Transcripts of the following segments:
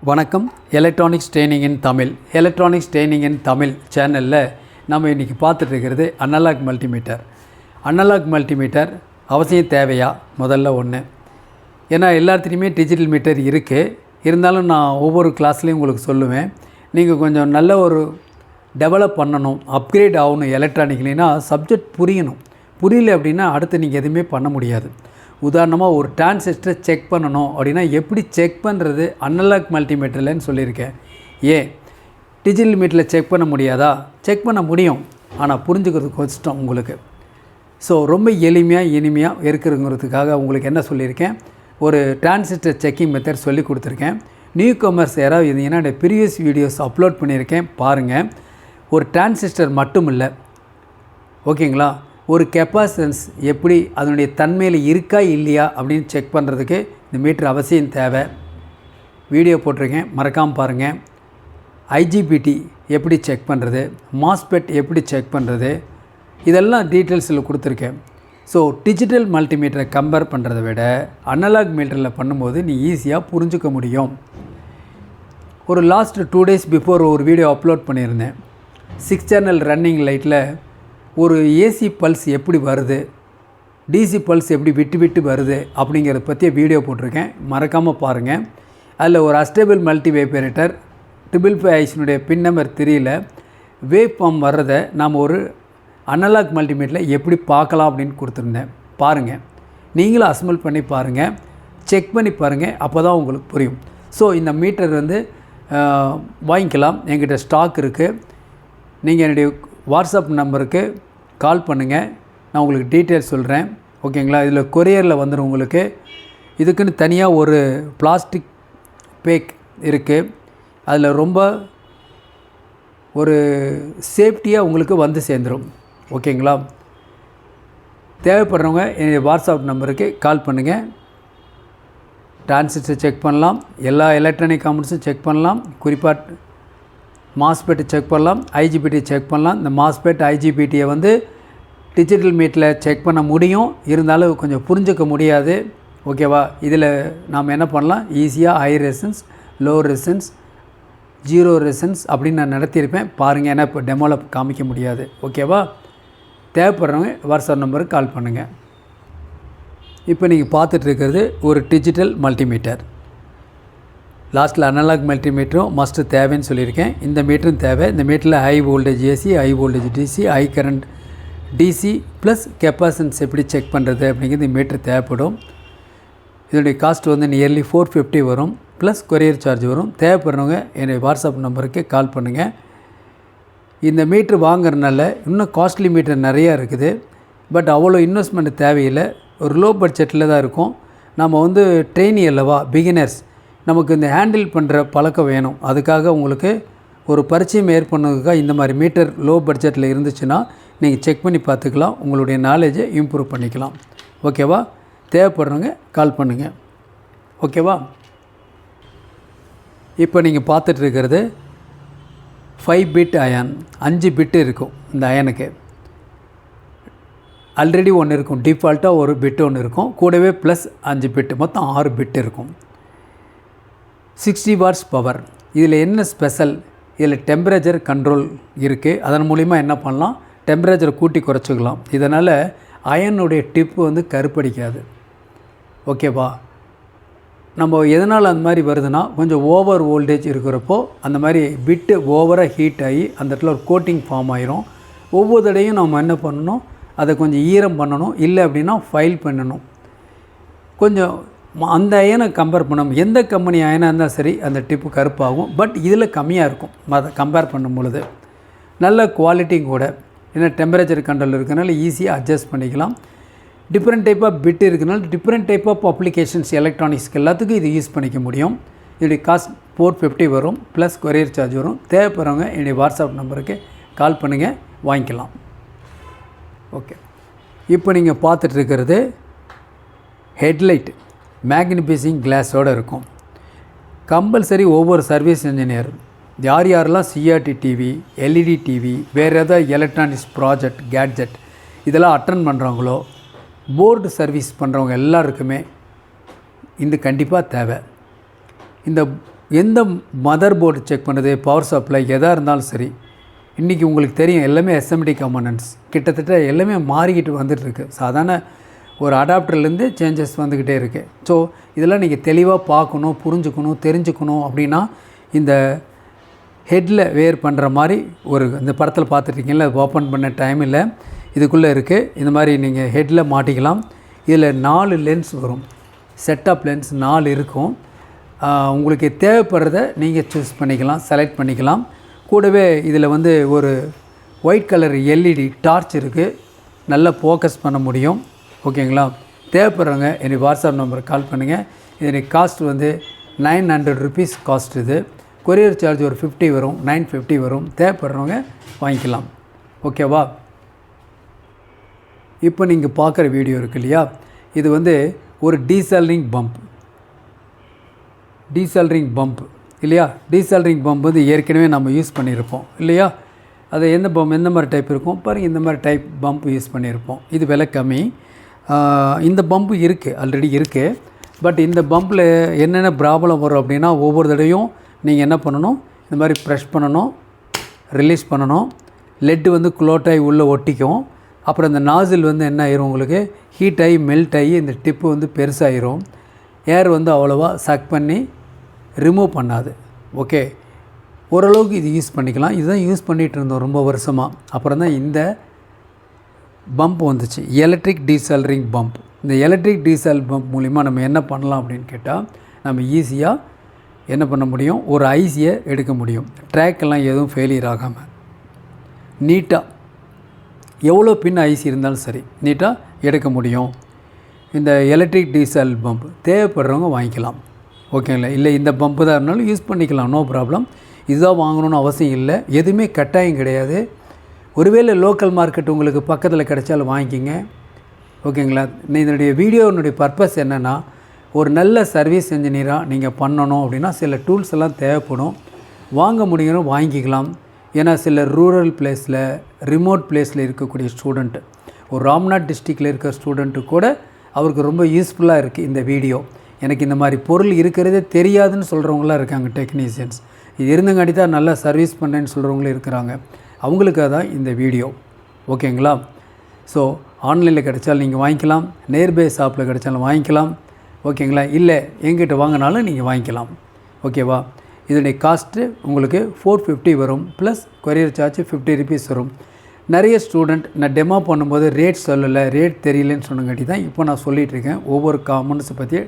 வணக்கம். Electronics training இன் தமிழ் சேனலில் நம்ம இன்றைக்கி பார்த்துட்ருக்கிறது அனலாக் மல்டிமீட்டர் அவசியம் தேவையா? முதல்ல ஒன்று, ஏன்னா எல்லாத்துலேயுமே டிஜிட்டல் மீட்டர் இருக்குது. இருந்தாலும் நான் ஒவ்வொரு கிளாஸ்லேயும் உங்களுக்கு சொல்லுவேன், நீங்கள் கொஞ்சம் நல்ல ஒரு டெவலப் பண்ணணும், அப்கிரேட் ஆகணும் எலக்ட்ரானிக்லினா சப்ஜெக்ட் புரியல அப்படின்னா அடுத்து நீங்கள் எதுவுமே பண்ண முடியாது. உதாரணமாக ஒரு டிரான்சிஸ்டரை செக் பண்ணணும் அப்படின்னா எப்படி செக் பண்ணுறது அனலாக் மல்டிமீட்டர்லன்னு சொல்லியிருக்கேன். டிஜிட்டல் மீட்டரில் செக் பண்ண முடியாதா? செக் பண்ண முடியும், ஆனால் புரிஞ்சுக்கிறது கஷ்டம் உங்களுக்கு. ஸோ ரொம்ப இனிமையாக இருக்குங்கிறதுக்காக உங்களுக்கு என்ன சொல்லியிருக்கேன், ஒரு டிரான்சிஸ்டர் செக்கிங் மெத்தட் சொல்லி கொடுத்துருக்கேன். நியூ கமர்ஸ் யாராவது இருந்தீங்கன்னா என்னோடய ப்ரீவியஸ் வீடியோஸ் அப்லோட் பண்ணியிருக்கேன், பாருங்கள். ஒரு டிரான்சிஸ்டர் மட்டும் இல்லை, ஓகேங்களா, ஒரு கெப்பாசிட்டன்ஸ் எப்படி அதனுடைய தன்மையில் இருக்கா இல்லையா அப்படின்னு செக் பண்ணுறதுக்கு இந்த மீட்டர் அவசியம் தேவை. வீடியோ போட்டிருக்கேன், மறக்காமல் பாருங்கள். ஐஜிபிடி எப்படி செக் பண்ணுறது, மாஸ்பெட் எப்படி செக் பண்ணுறது, இதெல்லாம் டீட்டெயில்ஸில் கொடுத்துருக்கேன். ஸோ டிஜிட்டல் மல்டிமீட்டரை கம்பேர் பண்ணுறதை விட அனலாக் மீட்டரில் பண்ணும்போது நீ ஈஸியாக புரிஞ்சுக்க முடியும். ஒரு லாஸ்ட் 2 days பிஃபோர் ஒரு வீடியோ அப்லோட் பண்ணியிருந்தேன். 6 channel ரன்னிங் லைட்டில் ஒரு ஏசி பல்ஸ் எப்படி வருது, டிசி பல்ஸ் எப்படி விட்டு வருது அப்படிங்கிறத பற்றிய வீடியோ போட்டிருக்கேன், மறக்காமல் பாருங்கள். அதில் ஒரு அஸ்டேபிள் மல்டி வைப்ரேட்டர் 555 பின் நம்பர் 3ல் வேவ் ஃபார்ம் வர்றதை நாம் ஒரு அனலாக் மல்டிமீட்டரில் எப்படி பார்க்கலாம் அப்படின்னு கொடுத்துருந்தேன். பாருங்கள், நீங்களும் அசம்பிள் பண்ணி பாருங்கள், செக் பண்ணி பாருங்கள், அப்போ தான் உங்களுக்கு புரியும். ஸோ இந்த மீட்டர் வாங்கிக்கலாம், என்கிட்ட ஸ்டாக் இருக்குது. நீங்கள் என்னுடைய வாட்ஸ்அப் நம்பருக்கு கால் பண்ணுங்கள், நான் உங்களுக்கு டீட்டெயில்ஸ் சொல்கிறேன், ஓகேங்களா. இதில் கொரியரில் வந்துடும் உங்களுக்கு. இதுக்குன்னு தனியாக ஒரு பிளாஸ்டிக் பேக் இருக்குது, அதில் ரொம்ப ஒரு சேஃப்டியாக உங்களுக்கு வந்து சேர்ந்துடும், ஓகேங்களா. தேவைப்படுறவங்க என்னுடைய வாட்ஸ்அப் நம்பருக்கு கால் பண்ணுங்கள். டிரான்சிஸ்டர் செக் பண்ணலாம், எல்லா எலக்ட்ரானிக் காம்பனன்ட்ஸும் செக் பண்ணலாம், குறிப்பாக மாஸ்பெட் செக் பண்ணலாம், ஐஜிபிடி செக் பண்ணலாம். இந்த மாஸ்பெட் ஐஜிபிடியை டிஜிட்டல் மீட்டரில் செக் பண்ண முடியும், இருந்தாலும் கொஞ்சம் புரிஞ்சிக்க முடியாது, ஓகேவா. இதில் நாம் என்ன பண்ணலாம், ஈஸியாக ஹை ரெசன்ஸ், லோ ரெசன்ஸ், 0 ரெசன்ஸ் அப்படின்னு நான் நடத்தியிருப்பேன், பாருங்கள். ஏன்னா இப்போ டெமோவில் காமிக்க முடியாது, ஓகேவா. தேவைப்படுறவங்க வாட்ஸ்அப் நம்பருக்கு கால் பண்ணுங்கள். இப்போ நீங்கள் பார்த்துட்ருக்கிறது ஒரு டிஜிட்டல் மல்டிமீட்டர். லாஸ்ட்டில் அனலாக் மல்டிமீட்டரும் மஸ்ட்டு தேவைன்னு சொல்லியிருக்கேன். இந்த மீட்டரும் தேவை. இந்த மீட்டரில் high voltage AC, high voltage DC, high current DC plus capacitance எப்படி செக் பண்ணுறது அப்படிங்கிறது இந்த மீட்டர் தேவைப்படும். இதனுடைய காஸ்ட் நியர்லி 450 வரும், ப்ளஸ் கொரியர் சார்ஜ் வரும். தேவைப்படுறவங்க என்னுடைய வாட்ஸ்அப் நம்பருக்கு கால் பண்ணுங்கள். இந்த மீட்ரு வாங்குறதுனால இன்னும் காஸ்ட்லி மீட்டர் நிறையா இருக்குது, பட் அவ்வளோ இன்வெஸ்ட்மெண்ட் தேவையில்லை, ஒரு லோ பட்ஜெட்டில் தான் இருக்கும். நம்ம ட்ரெயினி அல்லவா, பிகினர்ஸ், நமக்கு இந்த ஹேண்டில் பண்ணுற பழக்கம் வேணும். அதுக்காக உங்களுக்கு ஒரு பரிச்சயம் ஏற்படுறதுக்காக இந்த மாதிரி மீட்டர் லோ பட்ஜெட்டில் இருந்துச்சுன்னா நீங்கள் செக் பண்ணி பார்த்துக்கலாம், உங்களுடைய நாலேஜை இம்ப்ரூவ் பண்ணிக்கலாம், ஓகேவா. தேவைப்படுறவங்க கால் பண்ணுங்கள், ஓகேவா. இப்போ நீங்கள் பார்த்துட்ருக்கிறது 5 பிட் அயன், 5 பிட்டு இருக்கும் இந்த அயனுக்கு. ஆல்ரெடி ஒன்று இருக்கும், டிஃபால்ட்டாக ஒரு பிட்டு ஒன்று இருக்கும், கூடவே ப்ளஸ் 5 பிட்டு, மொத்தம் 6 பிட்டு இருக்கும். 60 watts பவர். இதில் என்ன ஸ்பெஷல், இதில் டெம்பரேச்சர் கண்ட்ரோல் இருக்குது. அதன் மூலிமா என்ன பண்ணலாம், டெம்பரேச்சரை கூட்டி குறைச்சிக்கலாம். இதனால் அயனுடைய டிப்பு கருப்படிக்காது, ஓகேவா. நம்ம எதனால் அந்த மாதிரி வருதுன்னா, கொஞ்சம் ஓவர் வோல்டேஜ் இருக்கிறப்போ அந்த மாதிரி பிட்டு ஓவராக ஹீட் ஆகி அந்த இடத்துல ஒரு கோட்டிங் ஃபார்ம் ஆகிரும். ஒவ்வொரு தடையும் நம்ம என்ன பண்ணணும், அதை கொஞ்சம் ஈரம் பண்ணணும், இல்லை அப்படின்னா ஃபைல் பண்ணணும். கொஞ்சம் அந்த அயனை கம்பேர் பண்ணணும், எந்த கம்பெனி அயனாக இருந்தால் சரி அந்த டிப்பு கருப்பாகும். பட் இதில் கம்மியாக இருக்கும் அதை கம்பேர் பண்ணும் பொழுது. நல்ல குவாலிட்டியும் கூட, ஏன்னா டெம்பரேச்சர் கண்ட்ரோல் இருக்கிறனால ஈஸியாக அட்ஜஸ்ட் பண்ணிக்கலாம். டிஃப்ரெண்ட் டைப் ஆஃப் பிட் இருக்கிறனால டிஃப்ரெண்ட் டைப் ஆஃப் அப்ளிகேஷன்ஸ் எலக்ட்ரானிக்ஸ்க்கு எல்லாத்துக்கும் இது யூஸ் பண்ணிக்க முடியும். இதோடைய காஸ்ட் 450 வரும், ப்ளஸ் கொரியர் சார்ஜ் வரும். தேவைப்படுறவங்க என்னுடைய வாட்ஸ்அப் நம்பருக்கு கால் பண்ணுங்கள், வாங்கிக்கலாம், ஓகே. இப்போ நீங்கள் பார்த்துட்ருக்கிறது ஹெட்லைட் மேக்னிஃபைசிங் கிளாஸோடு இருக்கும். கம்பல்சரி ஒவ்வொரு சர்வீஸ் இன்ஜினியர் யாரெல்லாம் சிஆர்டி டிவி, எல்இடி டிவி, வேறு ஏதாவது எலக்ட்ரானிக்ஸ் ப்ராஜெக்ட் கேட்ஜெட் இதெல்லாம் அட்டன் பண்ணுறவங்களோ, போர்டு சர்வீஸ் பண்ணுறவங்க எல்லாருக்குமே இது கண்டிப்பாக தேவை. இந்த எந்த மதர் போர்டு செக் பண்ணுறது, பவர் சப்ளை எதாக இருந்தாலும் சரி, இன்றைக்கி உங்களுக்கு தெரியும் எல்லாமே எஸ்எம்டி காம்பனன்ட்ஸ் கிட்டத்தட்ட எல்லாமே மாறிக்கிட்டு வந்துட்டுருக்கு. சாதாரண ஒரு அடாப்டர்லேருந்து சேஞ்சஸ் வந்துக்கிட்டே இருக்குது. ஸோ இதெல்லாம் நீங்கள் தெளிவாக பார்க்கணும், புரிஞ்சுக்கணும், தெரிஞ்சுக்கணும் அப்படின்னா இந்த ஹெட்டில் வேர் பண்ணுற மாதிரி ஒரு இந்த படத்தில் பார்த்துட்ருக்கீங்களா, ஓப்பன் பண்ண டைம் இல்லை, இதுக்குள்ளே இருக்குது. இந்த மாதிரி நீங்கள் ஹெட்டில் மாட்டிக்கலாம். இதில் 4 லென்ஸ் வரும், செட் ஆஃப் லென்ஸ் 4 இருக்கும். உங்களுக்கு தேவைப்படுறத நீங்கள் சூஸ் பண்ணிக்கலாம், செலக்ட் பண்ணிக்கலாம். கூடவே இதில் வந்து ஒரு ஒயிட் கலர் எல்இடி டார்ச் இருக்குது, நல்லா ஃபோக்கஸ் பண்ண முடியும். ஓகேங்களா? தேவைப்படுறவங்க என்னுடைய வாட்ஸ்அப் நம்பருக்கு கால் பண்ணுங்கள். இதனுடைய காஸ்ட் வந்து 900 ருபீஸ் காஸ்ட். இது கொரியர் சார்ஜ் ஒரு 50 வரும், 950 வரும். தேவைப்படுறவங்க வாங்கிக்கலாம். ஓகேவா? இப்போ நீங்கள் பார்க்குற வீடியோ இருக்குது இல்லையா, இது வந்து ஒரு டீசலரிங் பம்ப் இல்லையா. டீசலரிங் பம்ப் வந்து ஏற்கனவே நம்ம யூஸ் பண்ணியிருப்போம் இல்லையா. அது எந்த மாதிரி டைப் இருக்கும் பாருங்கள், இந்த மாதிரி டைப் பம்ப் யூஸ் பண்ணியிருப்போம். இது விலை கம்மி. இந்த பம்பு இருக்குது, ஆல்ரெடி இருக்குது. பட் இந்த பம்பில் என்னென்ன ப்ராப்ளம் வரும் அப்படின்னா, ஒவ்வொரு தடவையும் நீங்கள் என்ன பண்ணணும், இந்த மாதிரி ப்ரெஷ் பண்ணணும், ரிலீஸ் பண்ணணும். லெட்டு வந்து க்ளோட்டாகி உள்ளே ஒட்டிக்கும். அப்புறம் இந்த நாசில் வந்து என்ன ஆயிரும், உங்களுக்கு ஹீட் ஆகி மெல்ட் ஆகி இந்த டிப்பு வந்து பெருசாகிரும். ஏர் வந்து அவ்வளோவா சக் பண்ணி ரிமூவ் பண்ணாது. ஓகே, ஓரளவுக்கு இது யூஸ் பண்ணிக்கலாம். இதுதான் யூஸ் பண்ணிகிட்டு இருந்தோம் ரொம்ப வருஷமாக. அப்புறம் தான் இந்த பம்ப் வந்துச்சு, எலக்ட்ரிக் டீசலரிங் பம்ப். இந்த எலக்ட்ரிக் டீசல் பம்ப் மூலிமா நம்ம என்ன பண்ணலாம் அப்படின்னு கேட்டால், நம்ம ஈஸியாக என்ன பண்ண முடியும், ஒரு ஐசியை எடுக்க முடியும். ட்ராக்கெல்லாம் எதுவும் ஃபெயிலியர் ஆகாமல் நீட்டாக, எவ்வளோ பின் ஐசி இருந்தாலும் சரி நீட்டாக எடுக்க முடியும். இந்த எலக்ட்ரிக் டீசல் பம்ப் தேவைப்படுறவங்க வாங்கிக்கலாம். ஓகேங்களா? இல்லை இந்த பம்ப்பு தான் இருந்தாலும் யூஸ் பண்ணிக்கலாம், நோ ப்ராப்ளம். இதுதான் வாங்கணும்னு அவசியம் இல்லை, எதுவுமே கட்டாயம் கிடையாது. ஒருவேளை லோக்கல் மார்க்கெட் உங்களுக்கு பக்கத்தில் கிடைச்சாலும் வாங்கிக்கிங்க. ஓகேங்களா? இதனுடைய வீடியோனுடைய பர்பஸ் என்னென்னா, ஒரு நல்ல சர்வீஸ் இன்ஜினியராக நீங்கள் பண்ணணும் அப்படின்னா சில டூல்ஸ் எல்லாம் தேவைப்படும். வாங்க முடியும், வாங்கிக்கலாம். ஏன்னா சில ரூரல் பிளேஸில், ரிமோட் பிளேஸில் இருக்கக்கூடிய ஸ்டூடெண்ட்டு, ஒரு ராம்நாத் டிஸ்ட்ரிக்டில் இருக்கிற ஸ்டூடெண்ட்டு கூட அவருக்கு ரொம்ப யூஸ்ஃபுல்லாக இருக்குது இந்த வீடியோ. எனக்கு இந்த மாதிரி பொருள் இருக்கிறதே தெரியாதுன்னு சொல்கிறவங்களாம் இருக்காங்க, டெக்னீஷியன்ஸ். இது இருந்தங்காட்டி தான் நல்லா சர்வீஸ் பண்ணுறேன்னு சொல்கிறவங்களும் இருக்கிறாங்க. அவங்களுக்காக தான் இந்த வீடியோ. ஓகேங்களா? ஸோ ஆன்லைனில் கிடைச்சாலும் நீங்கள் வாங்கிக்கலாம், நியர்பை ஷாப்பில் கிடைச்சாலும் வாங்கிக்கலாம். ஓகேங்களா? இல்லை எங்கிட்ட வாங்கினாலும் நீங்கள் வாங்கிக்கலாம். ஓகேவா? இதனுடைய காஸ்ட்டு உங்களுக்கு 450 வரும், ப்ளஸ் கொரியர் சார்ஜ் 50 ருபீஸ் வரும். நிறைய ஸ்டூடெண்ட் நான் டெமோ பண்ணும்போது ரேட் சொல்லலை, ரேட் தெரியலன்னு சொன்னங்காட்டி தான் இப்போ நான் சொல்லிகிட்ருக்கேன். ஒவ்வொரு காம்பனன்ட்ஸை பற்றி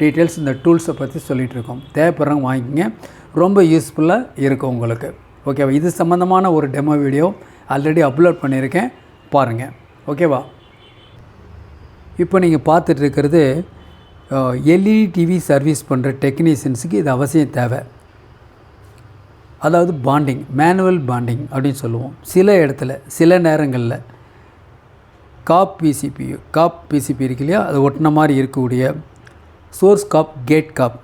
டீட்டெயில்ஸ், இந்த டூல்ஸை பற்றி சொல்லிகிட்ருக்கோம். தேவைப்படுறவங்க வாங்கிக்கங்க, ரொம்ப யூஸ்ஃபுல்லாக இருக்கும் உங்களுக்கு. ஓகேவா? இது சம்மந்தமான ஒரு டெமோ வீடியோ ஆல்ரெடி அப்லோட் பண்ணியிருக்கேன், பாருங்கள். ஓகேவா? இப்போ நீங்கள் பார்த்துட்ருக்கிறது எல்இடி டிவி சர்வீஸ் பண்ணுற டெக்னீஷியன்ஸுக்கு இது அவசியம் தேவை. அதாவது பாண்டிங், மேனுவல் பாண்டிங் அப்படின்னு சொல்லுவோம். சில இடத்துல, சில நேரங்களில் காப் பிசிபி இருக்கு இல்லையா, அது ஒட்டின மாதிரி இருக்கக்கூடிய சோர்ஸ் காப், கேட் காப்,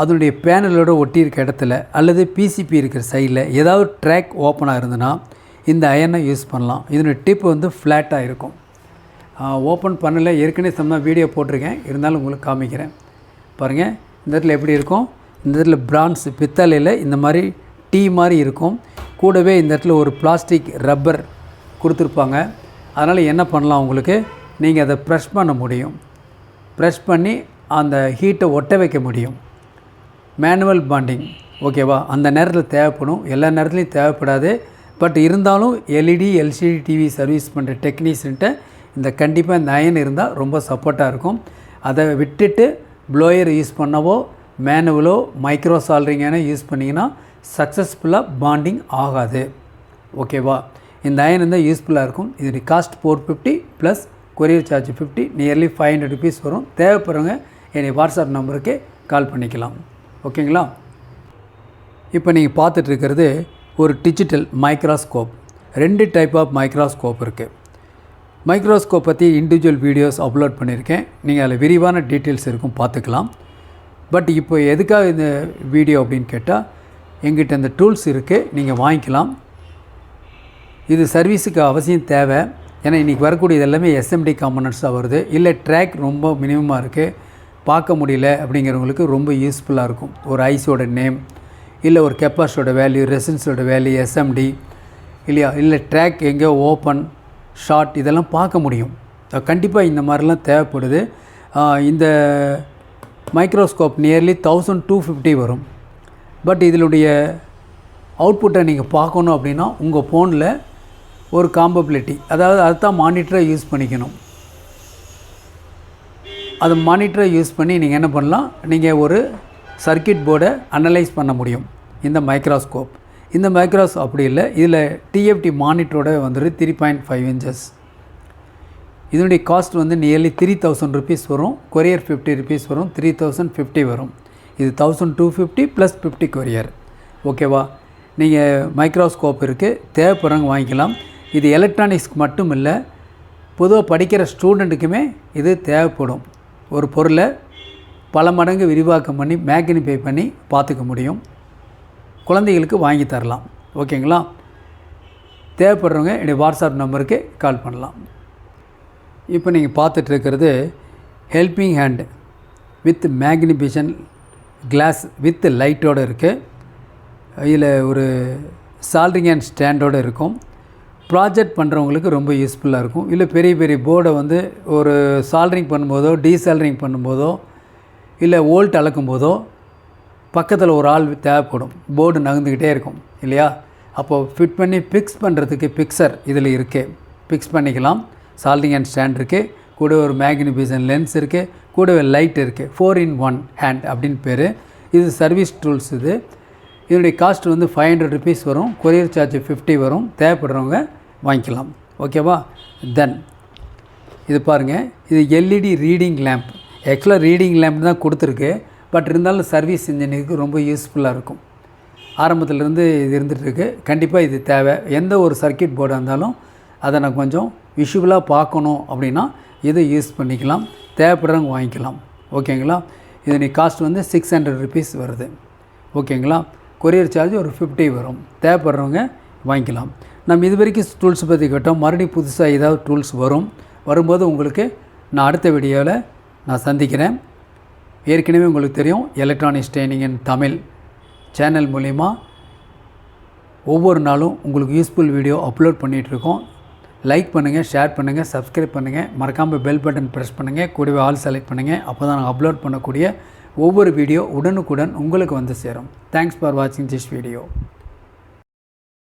அதனுடைய பேனலோடு ஒட்டியிருக்க இடத்துல அல்லது பிசிபி இருக்கிற சைடில் ஏதாவது ட்ராக் ஓப்பனாக இருந்ததுன்னா இந்த அயனை யூஸ் பண்ணலாம். இதனுடைய டிப் வந்து ஃப்ளாட்டாக இருக்கும். ஓப்பன் பண்ணலை, ஏற்கனவே சம்மந்தமாக வீடியோ போட்டிருக்கேன், இருந்தாலும் உங்களுக்கு காமிக்கிறேன் பாருங்கள். இந்த இடத்துல எப்படி இருக்கும், இந்த இடத்துல பிரான்ஸ் பித்தளையில் இந்த மாதிரி டீ மாதிரி இருக்கும். கூடவே இந்த இடத்துல ஒரு பிளாஸ்டிக் ரப்பர் கொடுத்துருப்பாங்க. அதனால் என்ன பண்ணலாம், உங்களுக்கு நீங்கள் அதை ப்ரெஷ் பண்ண முடியும், ப்ரெஷ் பண்ணி அந்த ஹீட்டை ஒட்ட வைக்க முடியும். Manual bonding. ஓகேவா? அந்த நேரத்தில் தேவைப்படும், எல்லா நேரத்துலையும் தேவைப்படாது. பட் இருந்தாலும் எல்இடி எல்சிடி டிவி சர்வீஸ் பண்ணுற டெக்னீஷியன்ட்ட இந்த கண்டிப்பாக இந்த அயன் இருந்தால் ரொம்ப சப்போர்ட்டாக இருக்கும். அதை விட்டுட்டு ப்ளோயர் யூஸ் பண்ணவோ மேனுவலோ மைக்ரோ சால்ரிங்கான யூஸ் பண்ணிங்கன்னா சக்ஸஸ்ஃபுல்லாக பாண்டிங் ஆகாது. ஓகேவா? இந்த அயன் இருந்தால் யூஸ்ஃபுல்லாக இருக்கும். இதோடைய cost 450 plus courier charge 50, nearly 500 rupees வரும். தேவைப்படுறவங்க என்னை வாட்ஸ்அப் நம்பருக்கு கால் பண்ணிக்கலாம். ஓகேங்களா? இப்போ நீங்கள் பார்த்துட்ருக்கிறது ஒரு digital microscope. 2 type of microscope இருக்குது. மைக்ரோஸ்கோப் பற்றி இண்டிவிஜுவல் வீடியோஸ் அப்லோட் பண்ணியிருக்கேன், நீங்கள் அதில் விரிவான டீட்டெயில்ஸ் இருக்கும், பார்த்துக்கலாம். பட் இப்போ எதுக்காக இந்த வீடியோ அப்படின்னு கேட்டால், எங்கிட்ட இந்த டூல்ஸ் இருக்குது, நீங்கள் வாங்கிக்கலாம். இது சர்வீஸுக்கு அவசியம் தேவை. ஏன்னா இன்றைக்கி வரக்கூடியது எல்லாமே எஸ்எம்டி காம்பனன்ட்ஸாக வருது. இல்லை ட்ராக் ரொம்ப மினிமமாக இருக்குது, பார்க்க முடியல அப்படிங்கிறவங்களுக்கு ரொம்ப யூஸ்ஃபுல்லாக இருக்கும். ஒரு ஐஸோட நேம், இல்லை ஒரு கெப்பாசிட்டியோட வேல்யூ, ரெசிஸ்டன்ஸோட வேல்யூ, எஸ்எம்டி இல்லையா, இல்லை ட்ராக் எங்கே ஓப்பன் ஷார்ட் இதெல்லாம் பார்க்க முடியும். கண்டிப்பாக இந்த மாதிரிலாம் தேவைப்படுது. இந்த மைக்ரோஸ்கோப் நியர்லி 1250 வரும். பட் இதனுடைய அவுட்புட்டை நீங்கள் பார்க்கணும் அப்படின்னா உங்கள் ஃபோனில் ஒரு காம்பபிலிட்டி, அதாவது அதுதான் மானிட்டரை யூஸ் பண்ணிக்கணும். அது மானிட்டரை யூஸ் பண்ணி நீங்கள் என்ன பண்ணலாம், நீங்கள் ஒரு சர்க்கியூட் போர்டை அனலைஸ் பண்ண முடியும் இந்த மைக்ரோஸ்கோப். இந்த மைக்ரோஸ்கோப் அப்படி இல்லை, இதில் டிஎஃப்டி மானிட்டரோட வந்துட்டு 3.5 inches. இதனுடைய காஸ்ட் வந்து நியர்லி 3000 rupees வரும். கொரியர் 50 rupees வரும். 3050 வரும். இது 1250 + 50 கொரியர். ஓகேவா? நீங்கள் மைக்ரோஸ்கோப் இருக்குது, தேவைப்படுறவங்க வாங்கிக்கலாம். இது எலக்ட்ரானிக்ஸ்க்கு மட்டும் இல்லை, பொதுவாக படிக்கிற ஸ்டூடெண்ட்டுக்குமே இது தேவைப்படும். ஒரு பொருளை பல மடங்கு விரிவாக்கம் பண்ணி மேக்னிஃபை பண்ணி பார்த்துக்க முடியும். குழந்தைகளுக்கு வாங்கி தரலாம். ஓகேங்களா? தேவைப்படுறவங்க என்னுடைய வாட்ஸ்அப் நம்பருக்கு கால் பண்ணலாம். இப்போ நீங்கள் பார்த்துட்ருக்கிறது helping hand with magnification glass with லைட்டோடு இருக்குது. இதில் ஒரு சால்ட்ரிங் அண்ட் ஸ்டாண்டோடு இருக்கும். ப்ராஜெக்ட் பண்ணுறவங்களுக்கு ரொம்ப யூஸ்ஃபுல்லாக இருக்கும். இல்லை பெரிய பெரிய போர்டை வந்து ஒரு சால்ட்ரிங் பண்ணும்போதோ டீசால்ட்ரிங் பண்ணும்போதோ இல்லை வோல்ட் அளக்கும் போதோ பக்கத்தில் ஒரு ஆள் தேவைப்படும். போர்டு நகர்ந்துக்கிட்டே இருக்கும் இல்லையா? அப்போது ஃபிட் பண்ணி ஃபிக்ஸ் பண்ணுறதுக்கு பிக்சர் இதில் இருக்குது, ஃபிக்ஸ் பண்ணிக்கலாம். சால்ட்ரிங் அண்ட் ஸ்டாண்ட் இருக்குது, கூட ஒரு மேக்னிஃபிகேஷன் லென்ஸ் இருக்குது, கூடவே லைட் இருக்குது. 4-in-1 ஹேண்ட் அப்படின்னு பேர். இது சர்வீஸ் டூல்ஸ். இதனுடைய காஸ்ட் வந்து 500 rupees வரும். கொரியர் சார்ஜ் 50 வரும். தேவைப்படுறவங்க வாங்கிக்கலாம். ஓகேவா? தென் இது பாருங்கள், இது எல்இடி ரீடிங் லேம்ப். ஆக்சுவலாக ரீடிங் லேம்ப் தான் கொடுத்துருக்கு. பட் இருந்தாலும் சர்வீஸ் இன்ஜினுக்கு ரொம்ப யூஸ்ஃபுல்லாக இருக்கும். ஆரம்பத்திலேருந்து இது இருந்துகிட்ருக்கு. கண்டிப்பாக இது தேவை. எந்த ஒரு சர்க்கியூட் போர்டாக இருந்தாலும் அதை நான் கொஞ்சம் விஷுவலாக பார்க்கணும் அப்படின்னா இதை யூஸ் பண்ணிக்கலாம். தேவைப்படுறவங்க வாங்கிக்கலாம். ஓகேங்களா? இதனுடைய காஸ்ட் வந்து 600 rupees வருது. ஓகேங்களா? கொரியர் சார்ஜ் ஒரு 50 வரும். தேவைப்படுறவங்க வாங்கிக்கலாம். நம்ம இது வரைக்கும் டூல்ஸ் பற்றி கேட்டோம். மறுபடியும் புதுசாக ஏதாவது டூல்ஸ் வரும்போது உங்களுக்கு நான் அடுத்த வீடியோவில் நான் சந்திக்கிறேன். ஏற்கனவே உங்களுக்கு தெரியும், எலக்ட்ரானிக்ஸ் ட்ரைனிங் இன் தமிழ் சேனல் மூலிமா ஒவ்வொரு நாளும் உங்களுக்கு யூஸ்ஃபுல் வீடியோ அப்லோட் பண்ணிகிட்ருக்கோம். லைக் பண்ணுங்கள், ஷேர் பண்ணுங்கள், சப்ஸ்கிரைப் பண்ணுங்கள். மறக்காமல் பெல் பட்டன் ப்ரெஸ் பண்ணுங்கள். கூடவே ஆல் செலக்ட் பண்ணுங்கள். அப்போ தான் நாங்கள் அப்லோட் பண்ணக்கூடிய ஒவ்வொரு வீடியோ உடனுக்குடன் உங்களுக்கு வந்து சேரும். தேங்க்ஸ் ஃபார் வாட்சிங் திஸ் வீடியோ.